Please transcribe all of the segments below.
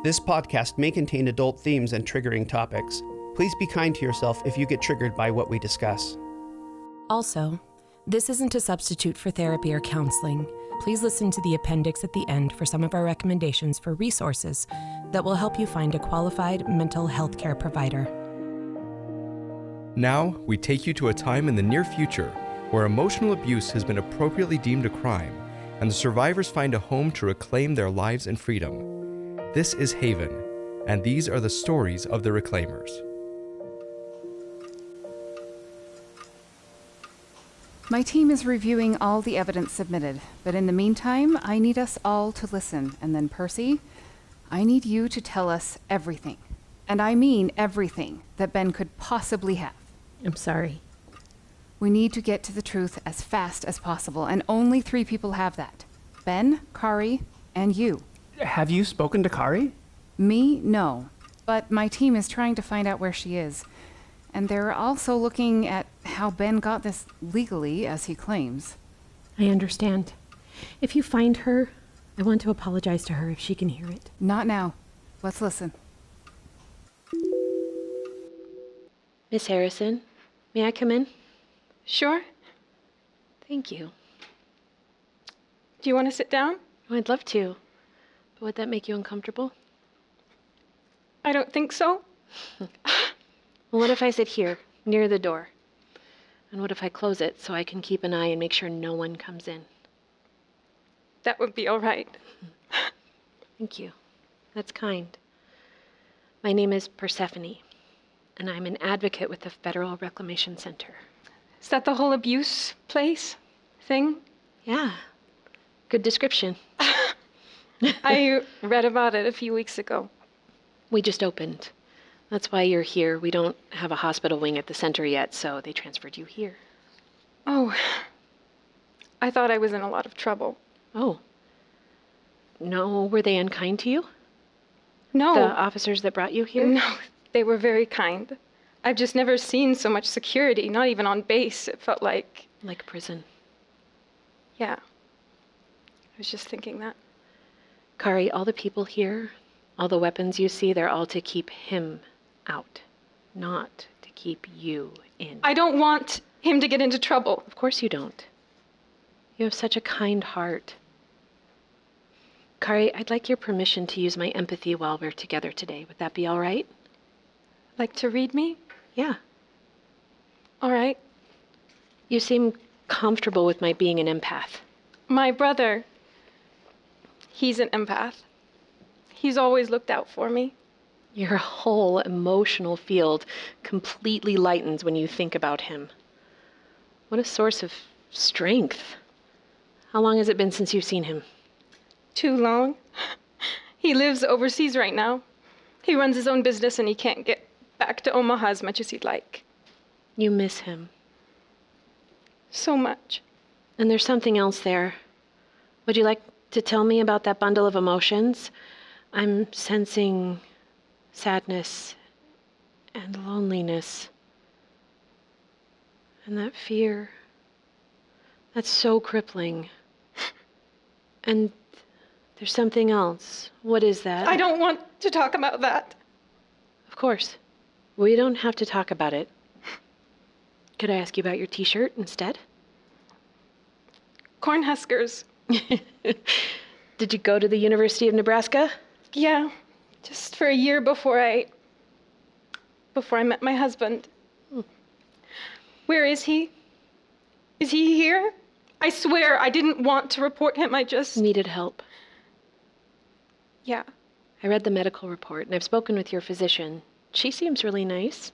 This podcast may contain adult themes and triggering topics. Please be kind to yourself if you get triggered by what we discuss. Also, this isn't a substitute for therapy or counseling. Please listen to the appendix at the end for some of our recommendations for resources that will help you find a qualified mental health care provider. Now, we take you to a time in the near future where emotional abuse has been appropriately deemed a crime, and the survivors find a home to reclaim their lives and freedom. This is Haven, and these are the stories of the reclaimers. My team is reviewing all the evidence submitted, but in the meantime, I need us all to listen. And then, Persy, I need you to tell us everything. And I mean everything that Ben could possibly have. I'm sorry. We need to get to the truth as fast as possible, and only 3 people have that. Ben, Kari, and you. Have you spoken to Kari? Me? No. But my team is trying to find out where she is. And they're also looking at how Ben got this legally, as he claims. I understand. If you find her, I want to apologize to her if she can hear it. Not now. Let's listen. Miss Harrison, may I come in? Sure. Thank you. Do you want to sit down? Oh, I'd love to. But would that make you uncomfortable? I don't think so. Well, what if I sit here, near the door? And what if I close it so I can keep an eye and make sure no one comes in? That would be all right. Thank you. That's kind. My name is Persephone, and I'm an advocate with the Federal Reclamation Center. Is that the whole abuse place thing? Yeah. Good description. I read about it a few weeks ago. We just opened. That's why you're here. We don't have a hospital wing at the center yet, so they transferred you here. Oh, I thought I was in a lot of trouble. Oh. No, were they unkind to you? No. The officers that brought you here? No, they were very kind. I've just never seen so much security, not even on base. It felt like... Like a prison. Yeah. I was just thinking that. Kari, all the people here, all the weapons you see, they're all to keep him out, not to keep you in. I don't want him to get into trouble. Of course you don't. You have such a kind heart. Kari, I'd like your permission to use my empathy while we're together today. Would that be all right? Like to read me? Yeah. All right. You seem comfortable with my being an empath. My brother, he's an empath. He's always looked out for me. Your whole emotional field completely lightens when you think about him. What a source of strength. How long has it been since you've seen him? Too long. He lives overseas right now. He runs his own business and he can't get back to Omaha as much as he'd like. You miss him. So much. And there's something else there. Would you like to tell me about that bundle of emotions? I'm sensing sadness and loneliness. And that fear. That's so crippling. And there's something else. What is that? I don't want to talk about that. Of course. We don't have to talk about it. Could I ask you about your t-shirt instead? Cornhuskers. Did you go to the University of Nebraska? Yeah, just for a year before I met my husband. Where is he? Is he here? I swear I didn't want to report him. I just... Needed help. Yeah. I read the medical report, and I've spoken with your physician. She seems really nice.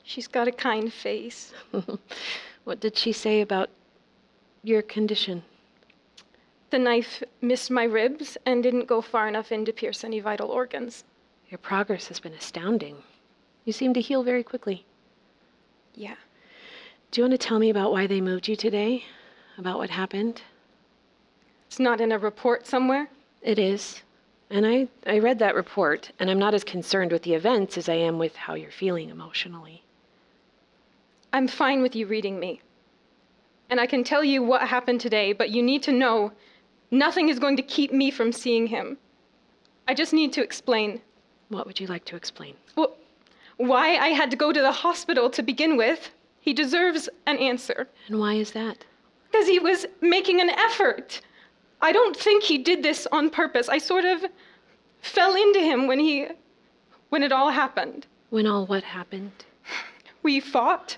She's got a kind face. What did she say about your condition? The knife missed my ribs and didn't go far enough in to pierce any vital organs. Your progress has been astounding. You seem to heal very quickly. Yeah. Do you want to tell me about why they moved you today? About what happened? It's not in a report somewhere? It is. And I read that report, and I'm not as concerned with the events as I am with how you're feeling emotionally. I'm fine with you reading me. And I can tell you what happened today, but you need to know nothing is going to keep me from seeing him. I just need to explain. What would you like to explain? Well, why I had to go to the hospital to begin with. He deserves an answer. And why is that? Because he was making an effort. I don't think he did this on purpose. I sort of fell into him when it all happened. When all what happened? We fought.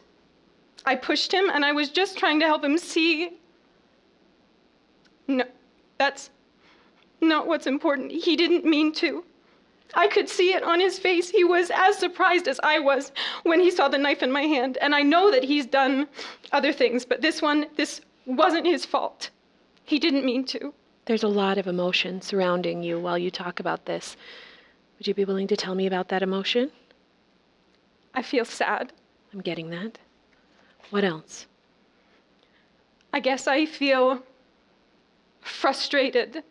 I pushed him, and I was just trying to help him see. No, that's not what's important. He didn't mean to. I could see it on his face. He was as surprised as I was when he saw the knife in my hand. And I know that he's done other things, but this wasn't his fault. He didn't mean to. There's a lot of emotion surrounding you while you talk about this. Would you be willing to tell me about that emotion? I feel sad. I'm getting that. What else? I guess I feel frustrated.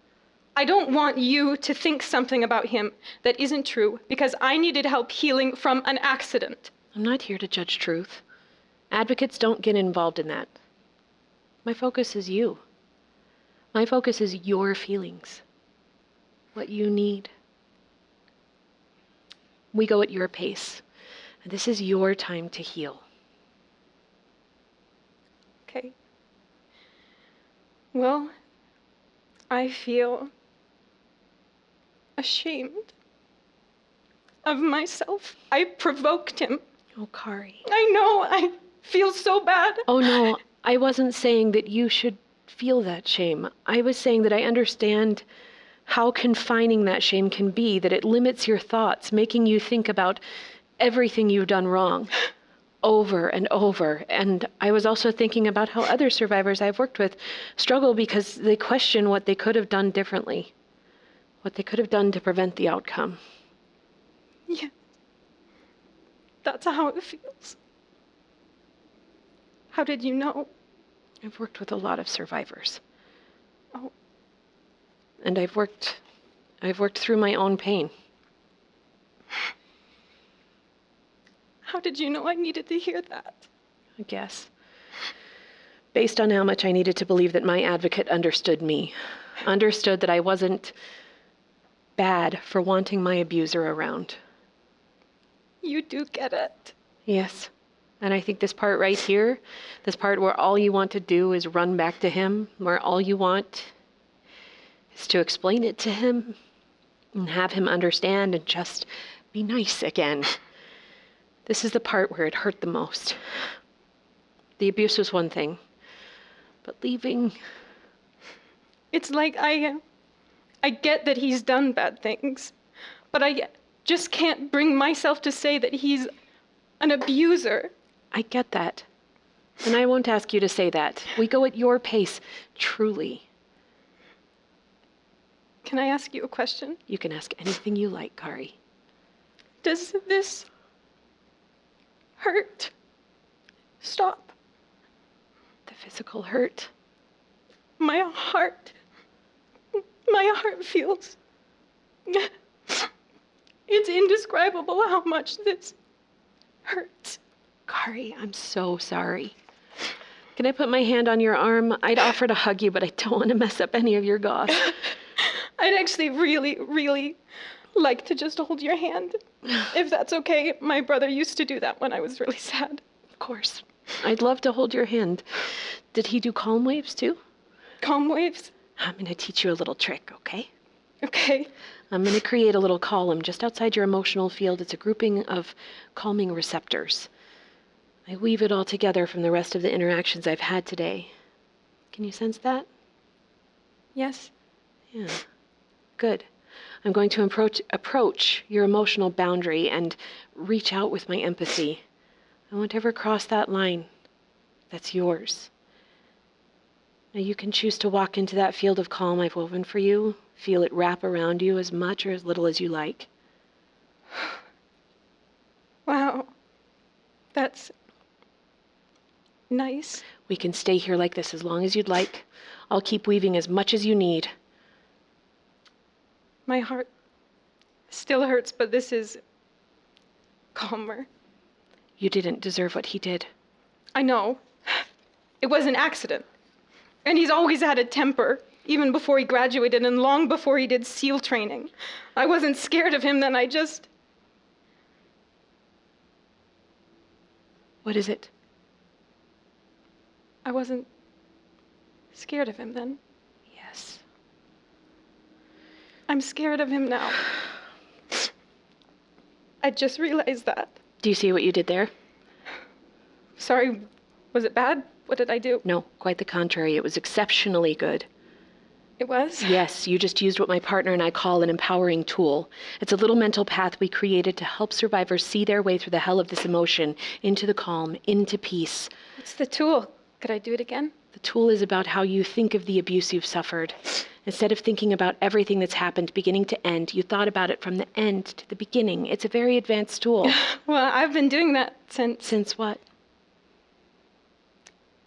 I don't want you to think something about him that isn't true because I needed help healing from an accident. I'm not here to judge truth. Advocates don't get involved in that. My focus is you. My focus is your feelings. What you need. We go at your pace. And this is your time to heal. Okay. Well, I feel ashamed of myself. I provoked him. Oh, Kari. I know, I feel so bad. Oh, no, I wasn't saying that you should feel that shame. I was saying that I understand how confining that shame can be, that it limits your thoughts, making you think about everything you've done wrong over and over. And I was also thinking about how other survivors I've worked with struggle because they question what they could have done differently, what they could have done to prevent the outcome. Yeah. That's how it feels. How did you know? I've worked with a lot of survivors. Oh. And I've worked through my own pain. How did you know I needed to hear that? I guess. Based on how much I needed to believe that my advocate understood me, understood that I wasn't bad for wanting my abuser around. You do get it. Yes. And I think this part right here, this part where all you want to do is run back to him, where all you want is to explain it to him and have him understand and just be nice again. This is the part where it hurt the most. The abuse was one thing, but leaving... It's like I get that he's done bad things, but I just can't bring myself to say that he's an abuser. I get that. And I won't ask you to say that. We go at your pace, truly. Can I ask you a question? You can ask anything you like, Kari. Does this hurt? Stop. The physical hurt. My heart feels... It's indescribable how much this hurts. Kari, I'm so sorry. Can I put my hand on your arm? I'd offer to hug you, but I don't want to mess up any of your goss. I'd actually really, really like to just hold your hand. If that's okay. My brother used to do that when I was really sad. Of course. I'd love to hold your hand. Did he do calm waves too? Calm waves? I'm going to teach you a little trick, okay? Okay. I'm going to create a little column just outside your emotional field. It's a grouping of calming receptors. I weave it all together from the rest of the interactions I've had today. Can you sense that? Yes. Yeah. Good. I'm going to approach your emotional boundary and reach out with my empathy. I won't ever cross that line. That's yours. Now you can choose to walk into that field of calm I've woven for you. Feel it wrap around you as much or as little as you like. Wow. That's nice. We can stay here like this as long as you'd like. I'll keep weaving as much as you need. My heart still hurts, but this is calmer. You didn't deserve what he did. I know. It was an accident. And he's always had a temper. even before he graduated and long before he did SEAL training. I wasn't scared of him then, What is it? I wasn't scared of him then. Yes. I'm scared of him now. I just realized that. Do you see what you did there? Sorry, was it bad? What did I do? No, quite the contrary. It was exceptionally good. It was? Yes, you just used what my partner and I call an empowering tool. It's a little mental path we created to help survivors see their way through the hell of this emotion, into the calm, into peace. What's the tool? Could I do it again? The tool is about how you think of the abuse you've suffered. Instead of thinking about everything that's happened beginning to end, you thought about it from the end to the beginning. It's a very advanced tool. Well, I've been doing that since... Since what?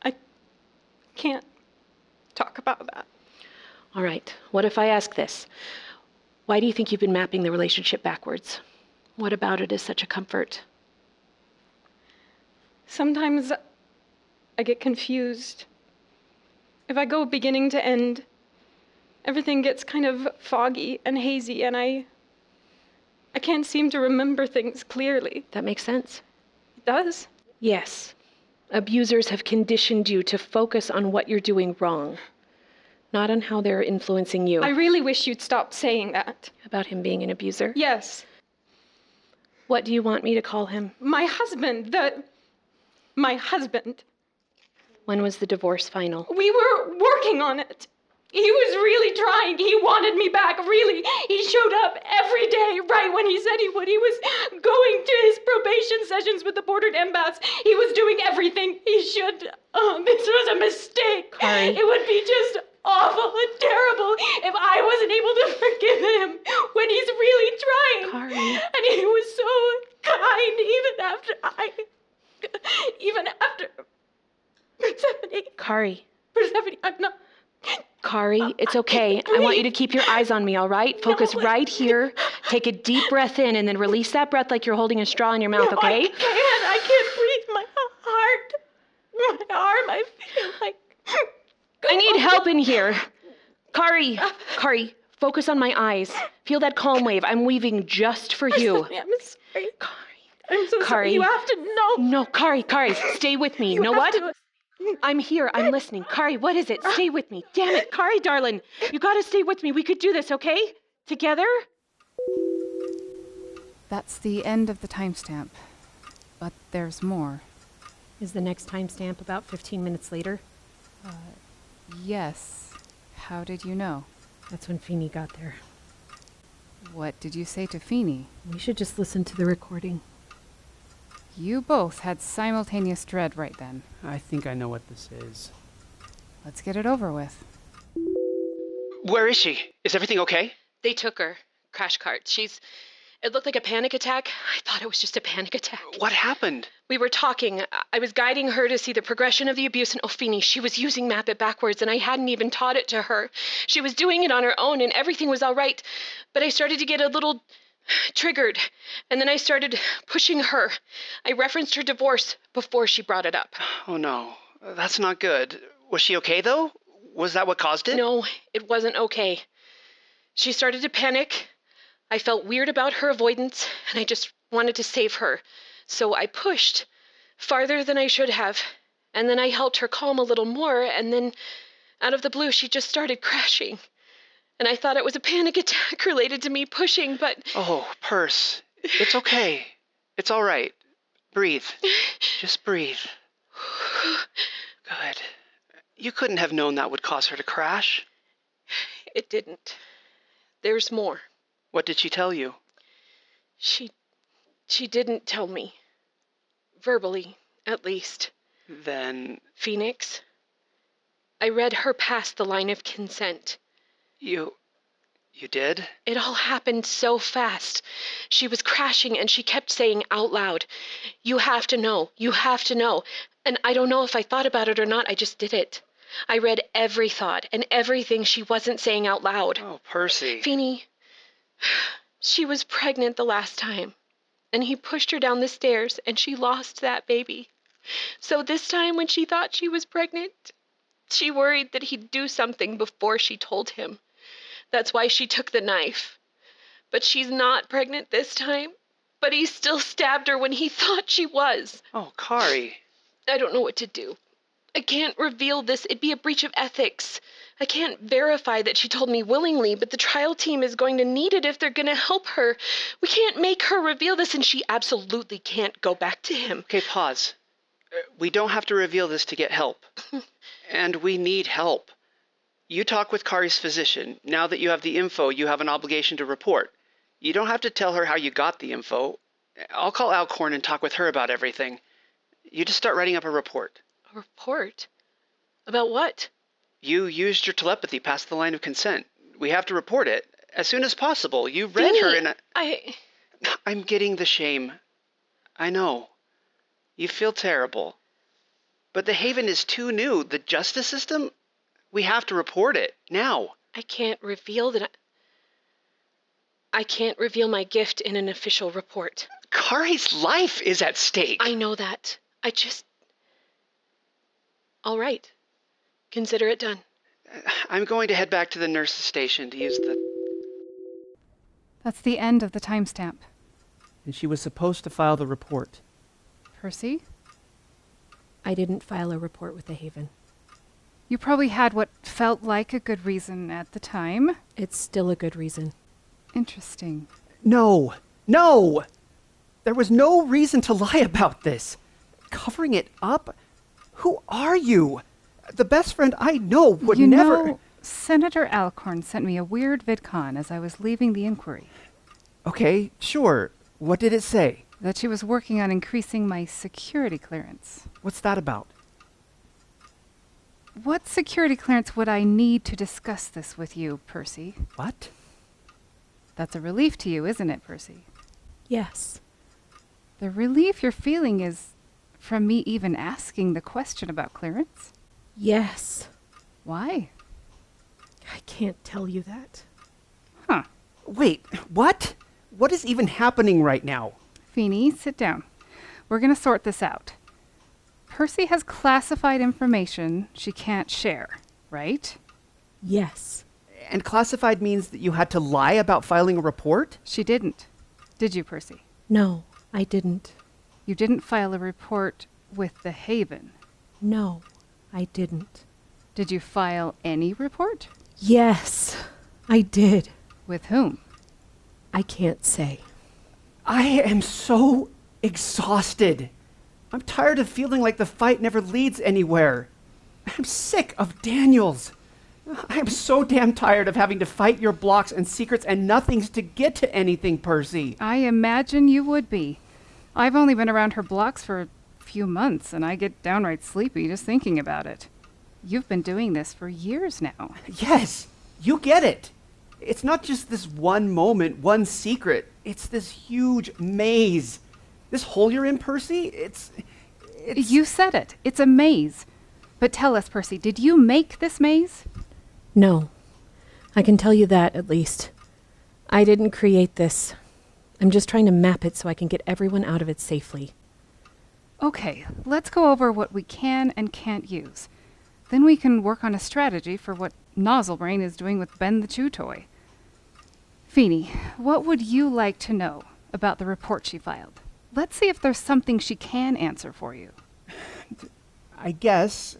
I can't talk about that. All right, what if I ask this? Why do you think you've been mapping the relationship backwards? What about it is such a comfort? Sometimes I get confused. If I go beginning to end, everything gets kind of foggy and hazy, and I can't seem to remember things clearly. That makes sense. It does? Yes. Abusers have conditioned you to focus on what you're doing wrong, not on how they're influencing you. I really wish you'd stop saying that. About him being an abuser? Yes. What do you want me to call him? My husband, my husband. When was the divorce final? We were working on it. He was really trying. He wanted me back, really. He showed up every day right when he said he would. He was going to his probation sessions with the bordered empaths. He was doing everything he should. This was a mistake. Kari. It would be just awful and terrible if I wasn't able to forgive him when he's really trying. Kari. And he was so kind even after Persephone. Kari. Persephone, I'm not... Kari, it's okay. I want you to keep your eyes on me, all right? Focus right here. Take a deep breath in and then release that breath like you're holding a straw in your mouth, okay? I can't breathe. My heart, my arm, I feel like... I need help in here. Kari, focus on my eyes. Feel that calm wave. I'm weaving just for you. I'm sorry. I'm so sorry. You have to know. No, Kari, stay with me. You know what? I'm here. I'm listening. Kari, what is it? Stay with me. Damn it. Kari, darling. You gotta stay with me. We could do this, okay? Together? That's the end of the timestamp. But there's more. Is the next timestamp about 15 minutes later? Yes. How did you know? That's when Pheeny got there. What did you say to Pheeny? We should just listen to the recording. You both had simultaneous dread right then. I think I know what this is. Let's get it over with. Where is she? Is everything okay? They took her. Crash cart. It looked like a panic attack. I thought it was just a panic attack. What happened? We were talking. I was guiding her to see the progression of the abuse in Pheeny. She was using Map It backwards, and I hadn't even taught it to her. She was doing it on her own, and everything was all right. But I started to get a little triggered, and then I started pushing her. I referenced her divorce before she brought it up. Oh no, that's not good. Was she okay though? Was that what caused it? No, it wasn't okay. She started to panic. I felt weird about her avoidance, and I just wanted to save her. So I pushed farther than I should have, and then I helped her calm a little more, and then out of the blue she just started crashing. And I thought it was a panic attack related to me pushing, but... Oh, Purse. It's okay. It's all right. Breathe. Just breathe. Good. You couldn't have known that would cause her to crash. It didn't. There's more. What did she tell you? She didn't tell me. Verbally, at least. Then... Phoenix, I read her past the line of consent. You did? It all happened so fast. She was crashing and she kept saying out loud, "You have to know, you have to know." And I don't know if I thought about it or not, I just did it. I read every thought and everything she wasn't saying out loud. Oh, Persy. Pheeny, she was pregnant the last time, and he pushed her down the stairs and she lost that baby. So this time when she thought she was pregnant, She worried that he'd do something before she told him. That's why she took the knife. But she's not pregnant this time. But he still stabbed her when he thought she was. Oh, Kari. I don't know what to do. I can't reveal this. It'd be a breach of ethics. I can't verify that she told me willingly, but the trial team is going to need it if they're going to help her. We can't make her reveal this, and she absolutely can't go back to him. Okay, pause. We don't have to reveal this to get help. And we need help. You talk with Kari's physician. Now that you have the info, you have an obligation to report. You don't have to tell her how you got the info. I'll call Alcorn and talk with her about everything. You just start writing up a report. A report? About what? You used your telepathy past the line of consent. We have to report it as soon as possible. You read her in a... I'm getting the shame. I know. You feel terrible. But the Haven is too new. The justice system? We have to report it. Now. I can't reveal that I can't reveal my gift in an official report. Kari's life is at stake. I know that. All right. Consider it done. I'm going to head back to the nurse's station to use the... That's the end of the timestamp. And she was supposed to file the report. Persy, I didn't file a report with the Haven. you probably had what felt like a good reason at the time. It's still a good reason. Interesting. No! No! There was no reason to lie about this. Covering it up? Who are you? The best friend I know would you never... know, Senator Alcorn sent me a weird vidcon as I was leaving the inquiry. Okay, sure. What did it say? That she was working on increasing my security clearance. What's that about? What security clearance would I need to discuss this with you, Persy? What? That's a relief to you, isn't it, Persy? Yes. The relief you're feeling is from me even asking the question about clearance? Yes. Why? I can't tell you that. Huh. Wait, what? What is even happening right now? Pheeny, sit down. We're going to sort this out. Persy has classified information she can't share, right? Yes. And classified means that you had to lie about filing a report? She didn't. Did you, Persy? No, I didn't. You didn't file a report with the Haven. No, I didn't. Did you file any report? Yes, I did. With whom? I can't say. I am so exhausted. I'm tired of feeling like the fight never leads anywhere. I'm sick of Daniels. I am so damn tired of having to fight your blocks and secrets and nothings to get to anything, Persy. I imagine you would be. I've only been around her blocks for a few months, and I get downright sleepy just thinking about it. You've been doing this for years now. Yes, you get it. It's not just this one moment, one secret. It's this huge maze. This hole you're in, Persy, it's... You said it. It's a maze. But tell us, Persy, did you make this maze? No. I can tell you that, at least. I didn't create this. I'm just trying to map it so I can get everyone out of it safely. Okay, let's go over what we can and can't use. Then we can work on a strategy for what Nozzlebrain is doing with Ben the Chew Toy. Pheeny, what would you like to know about the report she filed? Let's see if there's something she can answer for you. I guess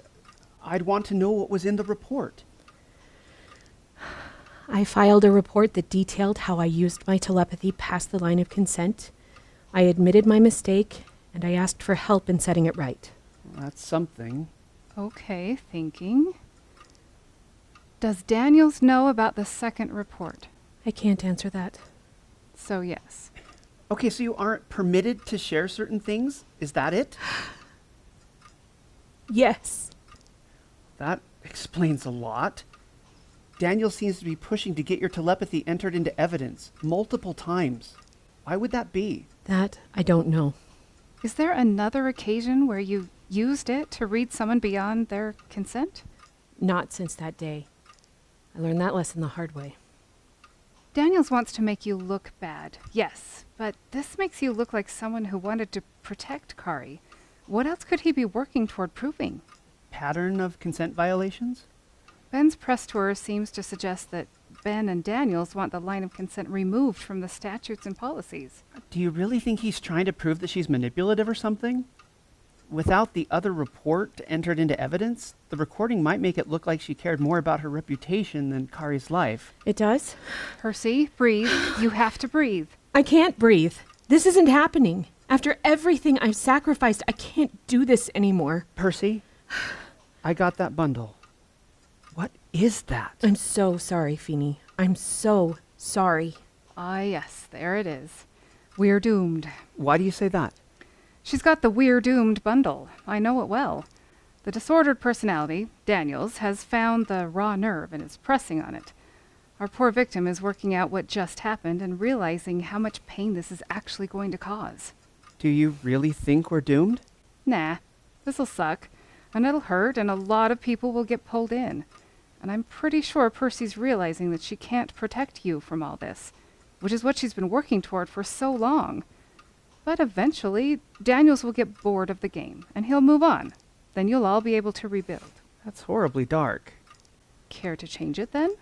I'd want to know what was in the report. I filed a report that detailed how I used my telepathy past the line of consent. I admitted my mistake, and I asked for help in setting it right. That's something. Okay, thinking. Does Daniels know about the second report? I can't answer that. So yes. Okay, so you aren't permitted to share certain things? Is that it? Yes. That explains a lot. Daniel seems to be pushing to get your telepathy entered into evidence multiple times. Why would that be? That I don't know. Is there another occasion where you used it to read someone beyond their consent? Not since that day. I learned that lesson the hard way. Daniels wants to make you look bad, yes, but this makes you look like someone who wanted to protect Kari. What else could he be working toward proving? pattern of consent violations? Ben's press tour seems to suggest that Ben and Daniels want the line of consent removed from the statutes and policies. Do you really think he's trying to prove that she's manipulative or something? Without the other report entered into evidence, the recording might make it look like she cared more about her reputation than Kari's life. It does? Percy, breathe. You have to breathe. I can't breathe. This isn't happening. After everything I've sacrificed, I can't do this anymore. Percy, I got that bundle. What is that? I'm so sorry, Pheeny. I'm so sorry. Ah, yes, there it is. We're doomed. Why do you say that? She's got the We're Doomed bundle. I know it well. The disordered personality, Daniels, has found the raw nerve and is pressing on it. Our poor victim is working out what just happened and realizing how much pain this is actually going to cause. Do you really think we're doomed? Nah, this'll suck, and it'll hurt, and a lot of people will get pulled in. And I'm pretty sure Percy's realizing that she can't protect you from all this, which is what she's been working toward for so long. But eventually, Daniels will get bored of the game, and he'll move on. Then you'll all be able to rebuild. That's horribly dark. Care to change it then?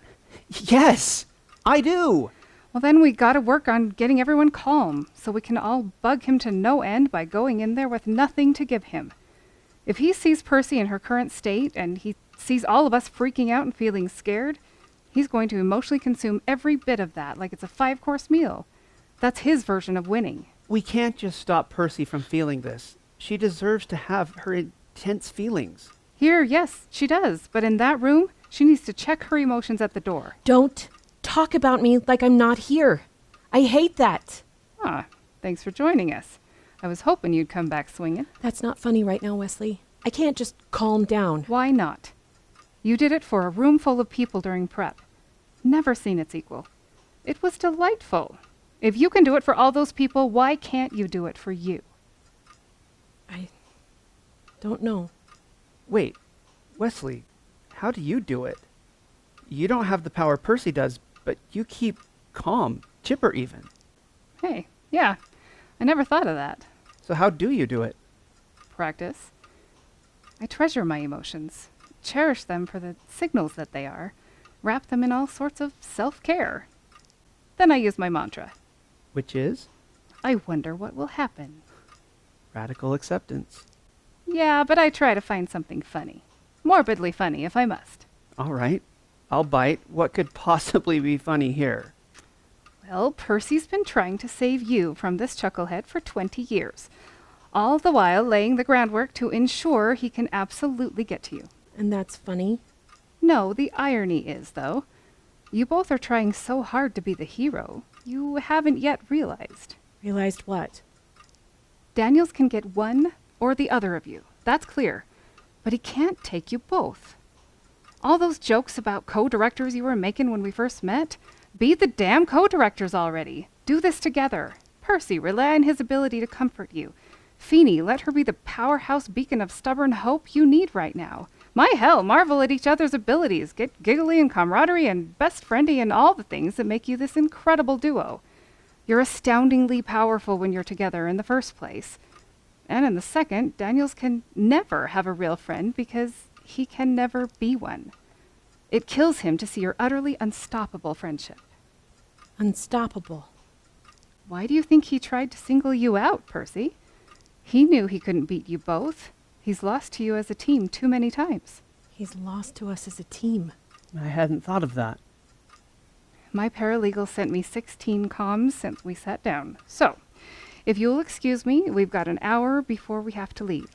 Yes, I do! Well, then we gotta work on getting everyone calm, so we can all bug him to no end by going in there with nothing to give him. If he sees Percy in her current state, and he sees all of us freaking out and feeling scared, he's going to emotionally consume every bit of that like it's a 5-course meal. That's his version of winning. We can't just stop Percy from feeling this. She deserves to have her intense feelings. Here, yes, she does, but in that room, she needs to check her emotions at the door. Don't talk about me like I'm not here. I hate that. Ah, thanks for joining us. I was hoping you'd come back swinging. That's not funny right now, Westlee. I can't just calm down. Why not? You did it for a room full of people during prep. Never seen its equal. It was delightful. If you can do it for all those people, why can't you do it for you? I don't know. Wait, Westlee, how do you do it? You don't have the power Percy does, but you keep calm, chipper even. Hey, yeah, I never thought of that. So how do you do it? Practice. I treasure my emotions, cherish them for the signals that they are, wrap them in all sorts of self-care. Then I use my mantra. Which is? I wonder what will happen. Radical acceptance. Yeah, but I try to find something funny. Morbidly funny, if I must. All right, I'll bite. What could possibly be funny here? Well, Percy's been trying to save you from this chucklehead for 20 years, all the while laying the groundwork to ensure he can absolutely get to you. And that's funny? No, the irony is, though, you both are trying so hard to be the hero, you haven't yet realized. Realized what? Daniels can get one or the other of you. That's clear. But he can't take you both. All those jokes about co-directors you were making when we first met? Be the damn co-directors already. Do this together. Percy, rely on his ability to comfort you. Pheeny, let her be the powerhouse beacon of stubborn hope you need right now. My hell, marvel at each other's abilities. Get giggly and camaraderie and best friendy and all the things that make you this incredible duo. You're astoundingly powerful when you're together in the first place. And in the second, Daniels can never have a real friend because he can never be one. It kills him to see your utterly unstoppable friendship. Unstoppable. Why do you think he tried to single you out, Percy? He knew he couldn't beat you both. He's lost to you as a team too many times. He's lost to us as a team. I hadn't thought of that. My paralegal sent me 16 comms since we sat down. So, if you'll excuse me, we've got an hour before we have to leave.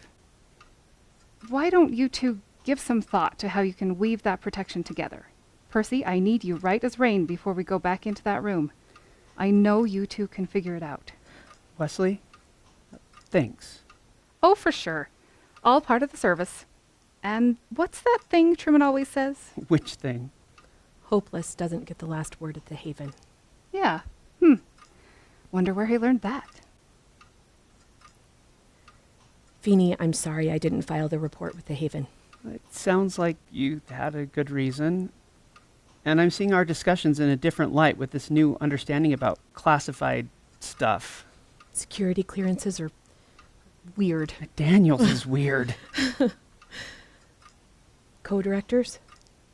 Why don't you two give some thought to how you can weave that protection together? Percy, I need you right as rain before we go back into that room. I know you two can figure it out. Westlee, thanks. Oh, for sure. All part of the service. And what's that thing Truman always says? Which thing? Hopeless doesn't get the last word at the Haven. Yeah. Wonder where he learned that. Pheeny, I'm sorry I didn't file the report with the Haven. It sounds like you had a good reason. And I'm seeing our discussions in a different light with this new understanding about classified stuff. Security clearances are weird. Daniels is weird. co-directors.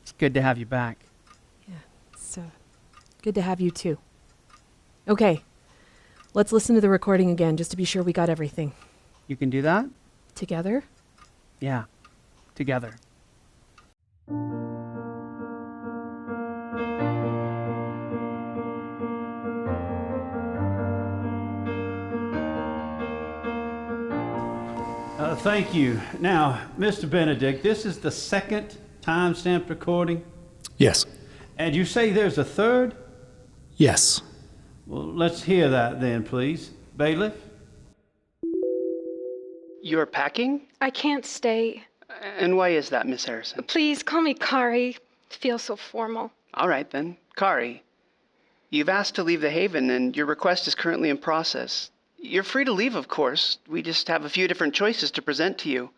It's good to have you back. Yeah, it's good to have you too. Okay, let's listen to the recording again just to be sure we got everything. You can do that? Together? Yeah, together. Thank you. Now, Mr. Benedict, this is the second time-stamped recording? Yes. And you say there's a third? Yes. Well, let's hear that then, please. Bailiff? You're packing? I can't stay. And why is that, Miss Harrison? Please call me Kari. It feels so formal. All right, then. Kari, you've asked to leave the Haven, and your request is currently in process. You're free to leave, of course. We just have a few different choices to present to you.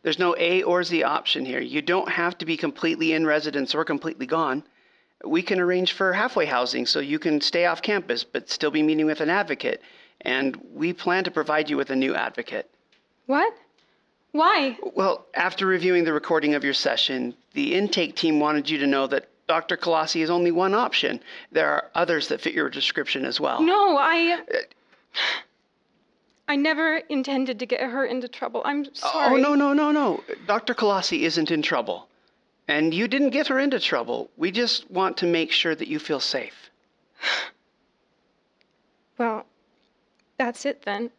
There's no A or Z option here. You don't have to be completely in residence or completely gone. We can arrange for halfway housing so you can stay off campus but still be meeting with an advocate. And we plan to provide you with a new advocate. What? Why? Well, after reviewing the recording of your session, the intake team wanted you to know that Dr. Colossi is only one option. There are others that fit your description as well. No, I never intended to get her into trouble. I'm sorry. Oh, no. Dr. Colossi isn't in trouble. And you didn't get her into trouble. We just want to make sure that you feel safe. Well, that's it then.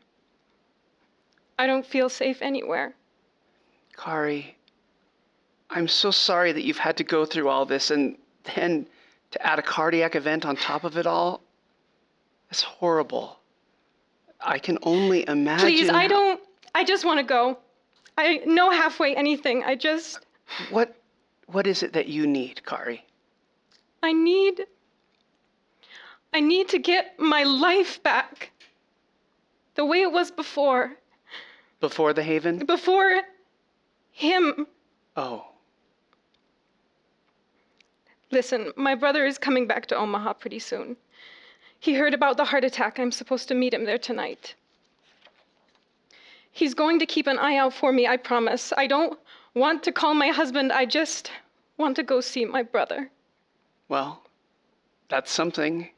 I don't feel safe anywhere. Kari, I'm so sorry that you've had to go through all this and then to add a cardiac event on top of it all. It's horrible. I can only imagine. Please, I just want to go. No halfway anything. What is it that you need, Kari? I need to get my life back. The way it was before. Before the Haven? Before him. Oh. Listen, my brother is coming back to Omaha pretty soon. He heard about the heart attack. I'm supposed to meet him there tonight. He's going to keep an eye out for me, I promise. I don't want to call my husband. I just want to go see my brother. Well, that's something.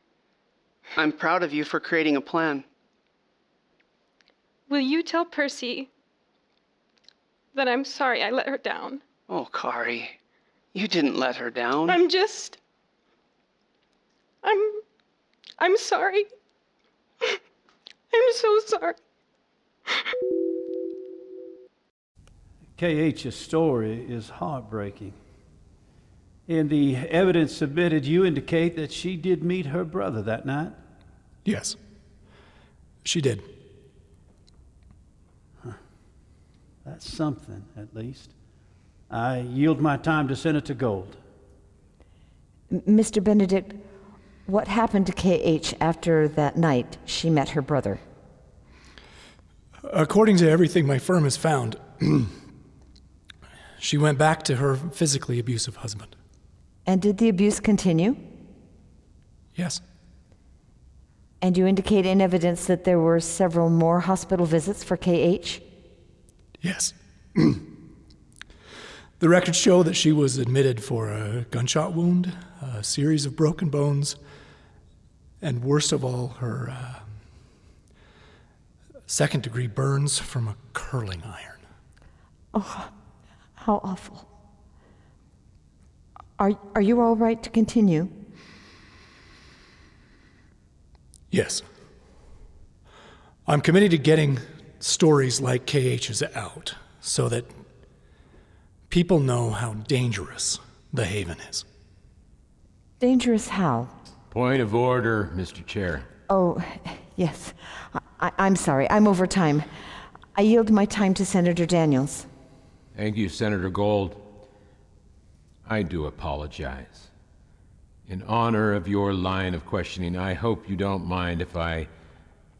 I'm proud of you for creating a plan. Will you tell Persy that I'm sorry I let her down? Oh, Kari, you didn't let her down. I'm sorry. I'm so sorry. KH's story is heartbreaking. In the evidence submitted, you indicate that she did meet her brother that night? Yes. She did. That's something, at least. I yield my time to Senator Gold. Mr. Benedict, what happened to KH after that night she met her brother? According to everything my firm has found, she went back to her physically abusive husband. And did the abuse continue? Yes. And you indicate in evidence that there were several more hospital visits for KH? Yes. The records show that she was admitted for a gunshot wound, a series of broken bones, and worst of all, her second-degree burns from a curling iron. Oh, how awful. Are you all right to continue? Yes. I'm committed to getting stories like KH's out so that people know how dangerous the Haven is. Dangerous how? Point of order, Mr. Chair. Oh, yes. I'm sorry. I'm over time. I yield my time to Senator Daniels. Thank you, Senator Gold. I do apologize. In honor of your line of questioning, I hope you don't mind if I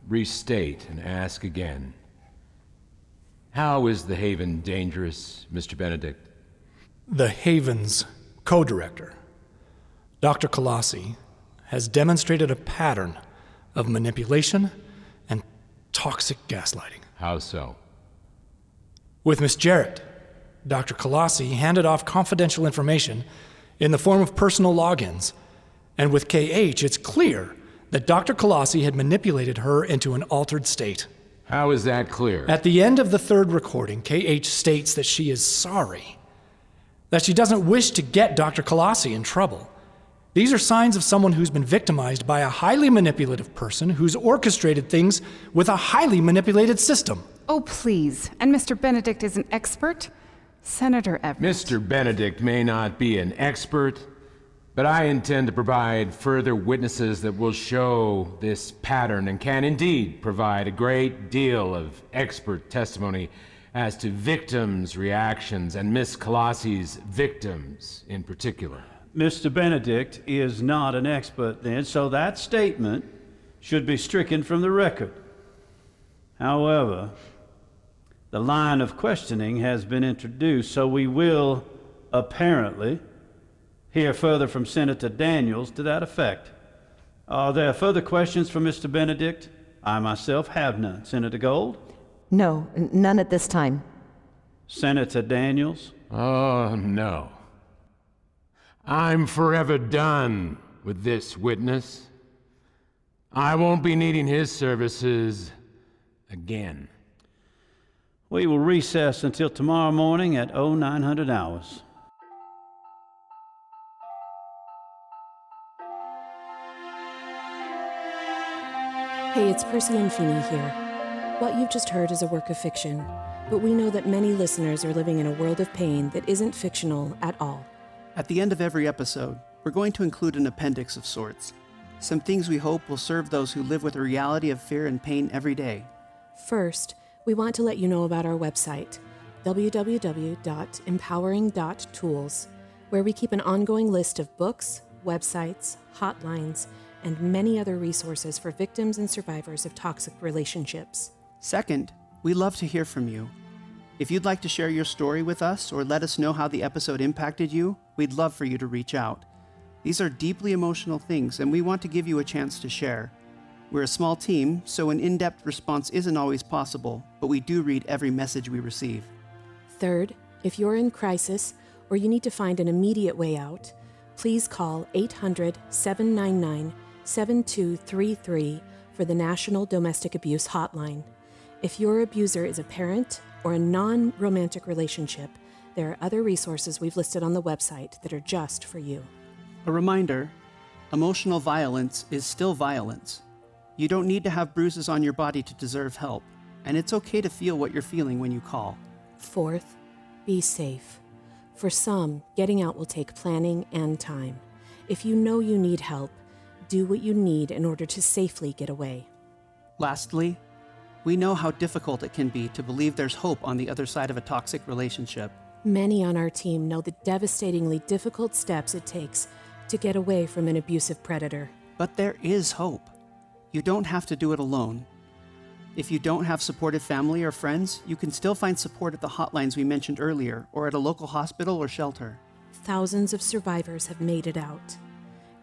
restate and ask again. How is the Haven dangerous, Mr. Benedict? The Haven's co-director, Dr. Colossi, has demonstrated a pattern of manipulation and toxic gaslighting. How so? With Miss Jarrett, Dr. Colossi handed off confidential information in the form of personal logins. And with KH, it's clear that Dr. Colossi had manipulated her into an altered state. How is that clear? At the end of the third recording, KH states that she is sorry, that she doesn't wish to get Dr. Colossi in trouble. These are signs of someone who's been victimized by a highly manipulative person who's orchestrated things with a highly manipulated system. Oh, please. And Mr. Benedict is an expert? Senator Everett. Mr. Benedict may not be an expert, but I intend to provide further witnesses that will show this pattern and can indeed provide a great deal of expert testimony as to victims' reactions and Miss Colossi's victims in particular. Mr. Benedict is not an expert then, so that statement should be stricken from the record. However, the line of questioning has been introduced, so we will apparently hear further from Senator Daniels to that effect. Are there further questions for Mr. Benedict? I myself have none. Senator Gold? No, none at this time. Senator Daniels? Oh, no. I'm forever done with this witness. I won't be needing his services again. We will recess until tomorrow morning at 0900 hours. Hey, it's Persy Pheeny here. What you've just heard is a work of fiction, but we know that many listeners are living in a world of pain that isn't fictional at all. At the end of every episode, we're going to include an appendix of sorts. Some things we hope will serve those who live with a reality of fear and pain every day. First, we want to let you know about our website, www.empowering.tools, where we keep an ongoing list of books, websites, hotlines, and many other resources for victims and survivors of toxic relationships. Second, we love to hear from you. If you'd like to share your story with us or let us know how the episode impacted you, we'd love for you to reach out. These are deeply emotional things, and we want to give you a chance to share. We're a small team, so an in-depth response isn't always possible, but we do read every message we receive. Third, if you're in crisis or you need to find an immediate way out, please call 800-799-7233 for the National Domestic Abuse Hotline. If your abuser is a parent or a non-romantic relationship, there are other resources we've listed on the website that are just for you. A reminder, emotional violence is still violence. You don't need to have bruises on your body to deserve help, and it's okay to feel what you're feeling when you call. Fourth, be safe. For some, getting out will take planning and time. If you know you need help, do what you need in order to safely get away. Lastly, we know how difficult it can be to believe there's hope on the other side of a toxic relationship. Many on our team know the devastatingly difficult steps it takes to get away from an abusive predator. But there is hope. You don't have to do it alone. If you don't have supportive family or friends, you can still find support at the hotlines we mentioned earlier or at a local hospital or shelter. Thousands of survivors have made it out.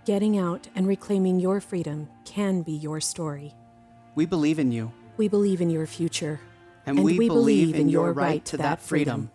Getting out and reclaiming your freedom can be your story. We believe in you. We believe in your future. And we believe in your right to that freedom.